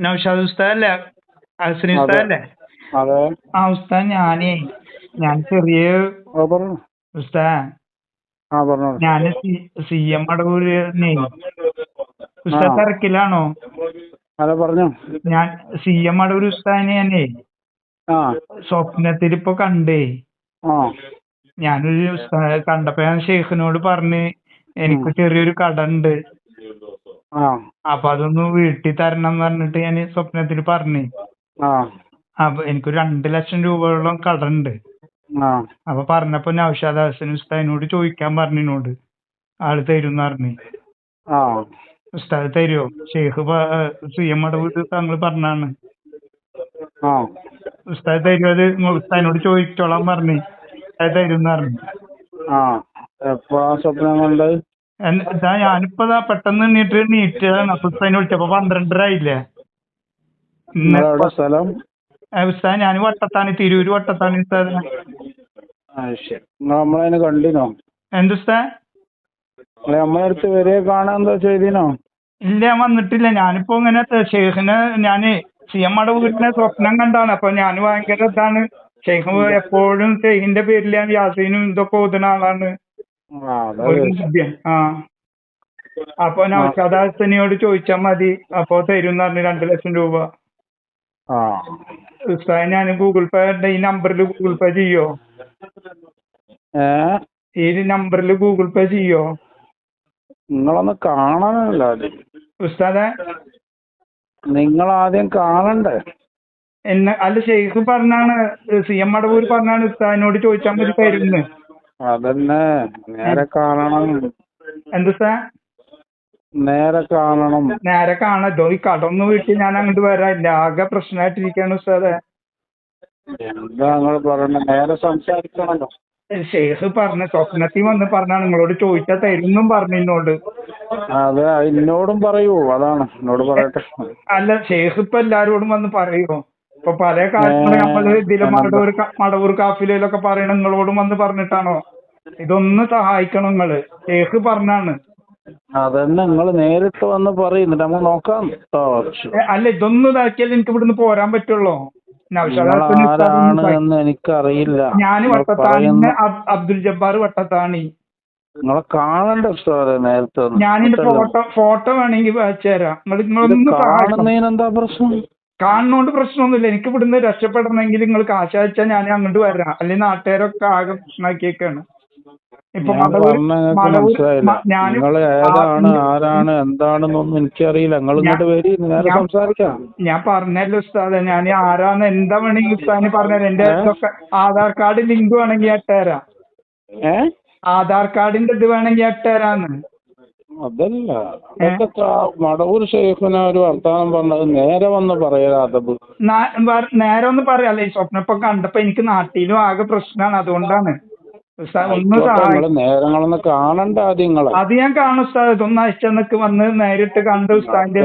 നൗഷാദ് ഉസ്താദല്ലേ? അസ്നി അതെ ഉസ്താദല്ലേ? അതെ. ഉസ്താദ് ഞാൻ ചെറിയ പറഞ്ഞു. ഉസ്താദ് പറഞ്ഞോളൂ. ഞാന് CM അടവൂരിനെ ഉസ്താദ് തിരക്കിലാണോ? അതെ, പറഞ്ഞു. ഞാൻ CM അടവൂർ ഉസ്താദിനെ സ്വപ്നത്തിൽ ഇപ്പൊ കണ്ടേ. ഞാനൊരു കണ്ടപ്പോ ഞാൻ ഷെയ്ഖിനോട് പറഞ്ഞ് എനിക്ക് ചെറിയൊരു കട ഉണ്ട്, അപ്പൊ അതൊന്ന് വീട്ടിൽ തരണം എന്ന് പറഞ്ഞിട്ട് ഞാൻ സ്വപ്നത്തിൽ പറഞ്ഞു. അപ്പൊ എനിക്കൊരു 2 ലക്ഷം രൂപയോളം കട ഉണ്ട്. അപ്പൊ പറഞ്ഞപ്പോ നൗഷാദ് ഹസൻ ഉസ്താദിനോട് ചോദിക്കാൻ പറഞ്ഞിനോട് ആള് തരുന്ന് പറഞ്ഞു. ഉസ്താദ് തരുമോ? ഷെയ്ഖ് CM അടവൂർ താങ്കൾ പറഞ്ഞാണ്. ഉസ്താദ് തരുമോ? അത് ഉസ്താദിനോട് ചോദിച്ചോളാൻ പറഞ്ഞു. ഉസ്താദ് തരുന്ന് പറഞ്ഞു. സ്വപ്നം കൊണ്ട് ഞാനിപ്പോ പെട്ടെന്ന് നീറ്റാണ്. അപ്പൊ ഉസ്താദിനെ വിളിച്ചപ്പോ 12:30 ആയില്ലേ. സ്ഥലം ഉസ്താദ് ഞാൻ വട്ടത്താണി, തിരൂര് വട്ടത്താണി ഉസ്താദ്. നമ്മളതിനെ കണ്ടിനോ? എന്തുസ്താദ്? നമ്മളെ അടുത്ത് വരെ കാണാൻ എന്താ ചെയ്തിനോ? ഇല്ല, ഞാൻ വന്നിട്ടില്ല. ഞാനിപ്പോ ഇങ്ങനെ ഷെയ്ഖിനെ CM അടവൂരിനെ സ്വപ്നം കണ്ടാണ്. അപ്പൊ ഞാൻ ഭയങ്കര ഇതാണ്. ഷെയ്ഖ് എപ്പോഴും ഷെയ്ഖിന്റെ പേരിൽ യാസീനും ഇതൊക്കെ ഓതുന്ന ആളാണ്. അപ്പൊ നൗഷാദ് ഹസനിയോട് ചോദിച്ചാൽ മതി, അപ്പൊ തരും പറഞ്ഞു 2 ലക്ഷം രൂപ. ഉസ്താദ് ഞാൻ ഗൂഗിൾ പേ ഈ നമ്പറിൽ ഗൂഗിൾ പേ ചെയ്യോ? ഈ നമ്പറിൽ ഗൂഗിൾ പേ ചെയ്യോ? നിങ്ങളൊന്ന് കാണാനല്ല ഉസ്താദെ, നിങ്ങൾ ആദ്യം കാണണ്ടേ? അല്ല, ഷെയ്ഖ് പറഞ്ഞാണ്, CM അടവൂർ പറഞ്ഞാണ് ഉസ്താദിനോട് ചോദിച്ചാൽ മതി തരുന്ന്. അതന്നെ, നേരെ കാണണം. എന്തുസ്താ? നേരെ കാണണം. നേരെ കാണല്ലോ. ഈ കടന്ന് വീട്ടിൽ ഞാൻ അങ്ങോട്ട് വരാനില്ല, ആകെ പ്രശ്നമായിട്ടിരിക്കാണ് ഉസ്താദെ. എന്താ നിങ്ങൾ പറയണ? നേരെ സംസാരിക്കണല്ലോ. ഷെയ്ഖ് പറഞ്ഞ സ്വപ്നത്തിൽ വന്ന് പറഞ്ഞാണ് നിങ്ങളോട് ചോദിച്ചാൽ തരുന്നും പറഞ്ഞു എന്നോട്. അതെ, എന്നോടും പറയൂ. അതാണ്, എന്നോട് പറയട്ടെ. അല്ല, ഷെയ്ഖ് ഇപ്പൊ എല്ലാരോടും വന്ന് പറയുമോ? ഇപ്പൊ പല കാര്യങ്ങളും നമ്മള് ഇതിലെ മടവൂർ കാഫിലൊക്കെ പറയണ നിങ്ങളോടും വന്ന് പറഞ്ഞിട്ടാണോ? ഇതൊന്ന് സഹായിക്കണം നിങ്ങള്. ഷെയ്ഖ് പറഞ്ഞാണ്. അതന്നെ, നിങ്ങൾ നേരിട്ട് വന്ന് പറയുന്നുണ്ട്, നമ്മൾ നോക്കാം. അല്ല, ഇതൊന്നും ഇതാക്കിയാൽ എനിക്ക് ഇവിടുന്ന് പോരാൻ പറ്റുള്ളൂ. എനിക്കറിയില്ല. ഞാൻ വട്ടത്താണിന്ന് അബ്ദുൽ ജബ്ബാർ വട്ടത്താണി. നിങ്ങളെ കാണണ്ട നേരത്തെ. ഞാനിന്റെ ഫോട്ടോ വേണമെങ്കിൽ അയച്ചു തരാം. നിങ്ങളൊന്നും കാണുന്നതിനെന്താ പ്രശ്നം? കാണുന്നോണ്ട് പ്രശ്നമൊന്നുമില്ല. എനിക്ക് ഇവിടുന്ന് രക്ഷപ്പെടണമെങ്കിൽ നിങ്ങൾ കാശ് അയച്ചാൽ ഞാൻ അങ്ങോട്ട് വരാം. അല്ലെങ്കിൽ നാട്ടുകാരൊക്കെ ആകെ പ്രശ്നമാക്കിയേക്കാണ്. ഇപ്പൊ ആരാണ് എന്താണെന്നൊന്നും എനിക്കറിയില്ല. നിങ്ങൾ ഇങ്ങോട്ട് വരി, നേരെ സംസാരിക്കാം. ഞാൻ പറഞ്ഞല്ലോ ഉസ്താദെ, ഞാൻ ആരാന്ന് എന്താ വേണമെങ്കിൽ ഉസ്താദിന് പറഞ്ഞുതരാം. എന്റെ ആധാർ കാർഡ് ലിങ്ക് വേണമെങ്കിൽ ഇട്ടുതരാം. ആധാർ കാർഡിന്റെ ഇത് വേണമെങ്കിൽ ഇട്ടുതരാന്ന്. അതല്ല, മടവൂർ ഷെയ്ഖിനെ ഒരു വർത്താനം പറഞ്ഞത് നേരെ വന്ന് പറയാതെ. നേരെ ഒന്ന് പറയാല്ലേ. ഈ സ്വപ്നം ഇപ്പൊ കണ്ടപ്പോ എനിക്ക് നാട്ടിലും ആകെ പ്രശ്നമാണ്. അതുകൊണ്ടാണ് നേരങ്ങളൊന്ന് കാണണ്ട ആദ്യം. അത് ഞാൻ കാണും ഉസ്താദ്. ഇതൊന്ന് അയച്ചെന്നൊക്കെ വന്ന് നേരിട്ട് കണ്ട് ഉസ്താദിന്റെ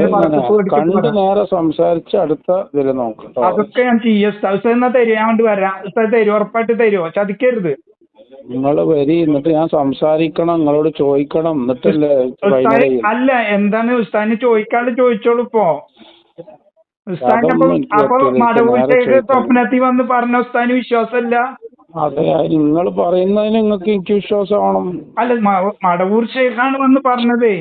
കണ്ട് നേരെ സംസാരിച്ച് അടുത്ത ഇതിൽ നോക്കാം. അതൊക്കെ ഞാൻ ചെയ്യാം ഉസ്താദ്. ഉസ്താദ് എന്നാ തരുമോ? ഞാൻ കൊണ്ട് വരാം. ഉസ്താദ് തരുമോ? ഉറപ്പായിട്ട് തരുമോ? ചതിക്കരുത്. നിങ്ങൾ വരി, എന്നിട്ട് ഞാൻ സംസാരിക്കണം, നിങ്ങളോട് ചോദിക്കണം, എന്നിട്ടല്ലേ. അല്ല, എന്താണ് ഉസ്താദിന് ചോദിക്കാണ്ട് ചോദിച്ചോളൂ. ഇപ്പൊ ഉസ്താദിന് അപ്പൊ മടവൂർ ഷെയ്ഖ് സ്വപ്നത്തിൽ വന്ന് പറഞ്ഞ ഉസ്താദിന് വിശ്വാസമില്ല? അതെ, നിങ്ങൾ പറയുന്നതിന് നിങ്ങൾക്ക് എനിക്ക് വിശ്വാസമാവണം. അല്ല, മടവൂർ ഷെയ്ഖാണ് വന്ന് പറഞ്ഞതേ.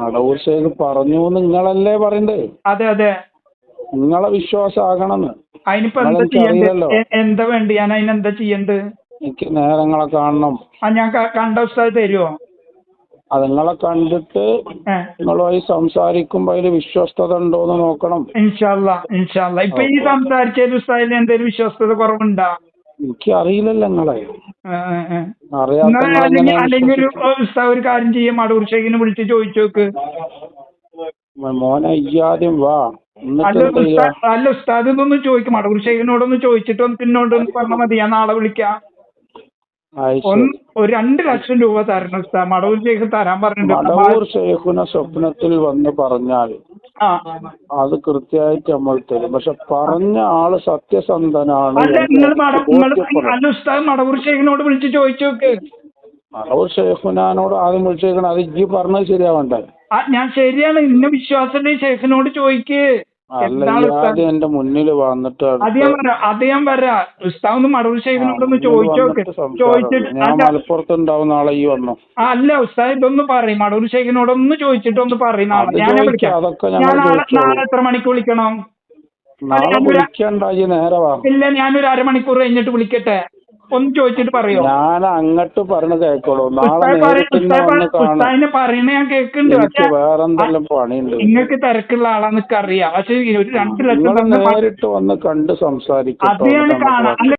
മടവൂർ ഷെയ്ഖ് പറഞ്ഞു നിങ്ങളല്ലേ പറയണ്ടേ? അതെ അതെ, നിങ്ങളെ വിശ്വാസം ആകണമെന്ന്. അതിനിപ്പോ എന്താ ചെയ്യണ്ടല്ലോ? എന്താ വേണ്ടി? ഞാൻ അതിനെന്താ ചെയ്യണ്ട്? എനിക്ക് നേരങ്ങളെ കാണണം. ഞാൻ കണ്ട ഉസ്താദ് തരുമോ? അത് നിങ്ങളെ കണ്ടിട്ട് നിങ്ങളുമായി സംസാരിക്കുമ്പോ അതിൽ വിശ്വസ്തത ഉണ്ടോന്ന് നോക്കണം. ഇൻഷാ അല്ലാഹ്. ഇപ്പൊ ഈ സംസാരിച്ചതിൽ ഉസ്താദിന് എന്തെങ്കിലും വിശ്വസ്തത കുറവുണ്ടോ? എനിക്ക് അറിയില്ലല്ലോ നിങ്ങളെ. അല്ലെങ്കിൽ ഒരു കാര്യം ചെയ്യാം, മടവൂർ ഷെയ്ഖിനെ വിളിച്ച് ചോദിച്ചു നോക്ക്. മോനെ ആദ്യം വാ. അല്ല ഉസ്താദ് ഇതൊന്നും ചോദിക്കും. മടവൂർ ഷെയ്ഖിനോടൊന്ന് ചോദിച്ചിട്ട് പിന്നോട്ടൊന്ന് പറഞ്ഞാൽ മതി. ഞാൻ നാളെ വിളിക്കാം. ഒരു 2 ലക്ഷം രൂപ തരണം ഉസ്താദ്. മടവൂർ ഷെയ്ഖ് തരാൻ പറഞ്ഞിട്ടുണ്ട്. മടവൂർ ഷെയ്ഖിനെ സ്വപ്നത്തിൽ വന്ന് പറഞ്ഞാൽ അത് കൃത്യമായിട്ട് നമ്മൾ തരും. പക്ഷെ പറഞ്ഞ ആള് സത്യസന്ധനാണ്. അല്ല ഉസ്താദ്, മടവൂർ ഷെയ്ഖിനോട് വിളിച്ച് ചോദിച്ചു നോക്ക്. മടവൂർ ഷെയ്ഖിനോട് ആദ്യം വിളിച്ചേക്കണം. അത് ഇജ്ജ് പറഞ്ഞത് ശരിയാവണ്ടേ? ഞാൻ ശരിയാണ്, ഇന്ന വിശ്വാസമുണ്ട് ഷെയ്ഖിനോട് ചോദിക്ക്. അല്ല ഈ ആദ്യം എന്റെ മുന്നിൽ വന്നിട്ട് അത് ഞാൻ വരാ. ഉസ്താദ് ഒന്ന് മടവൂർ ഷെയ്ഖിനോടൊന്ന് ചോദിച്ചോക്ക്. ചോദിച്ചിട്ട് ഞാൻ മലപ്പുറത്ത് ഉണ്ടാവും നാളെ ഈ വന്നു. അല്ല ഉസ്താദ് ഇതൊന്ന് പറയും, മടവൂർ ഷെയ്ഖിനോടൊന്ന് ചോദിച്ചിട്ട് ഒന്ന് പറയും. നാളെ ഞാൻ വിളിക്കാം. നാളെ എത്ര മണിക്ക് വിളിക്കണം? ഇല്ല, ഞാനൊരു അരമണിക്കൂർ കഴിഞ്ഞിട്ട് വിളിക്കട്ടെ, ഒന്ന് ചോദിച്ചിട്ട് പറയോ? ഞാൻ അങ്ങോട്ട് പറഞ്ഞ കേക്കോളൂ. ഉസ്താദിനെ പറയണ ഞാൻ കേൾക്കുന്നുണ്ട്. വേറെന്തെല്ലാം പണിയുണ്ട്. നിങ്ങൾക്ക് തിരക്കുള്ള ആളാന്നൊക്കെ അറിയാം. പക്ഷെ ഒരു 2 ലക്ഷം നേരിട്ട് വന്ന് കണ്ട് സംസാരിക്കും. അത് ഞാൻ കാണാം. അല്ല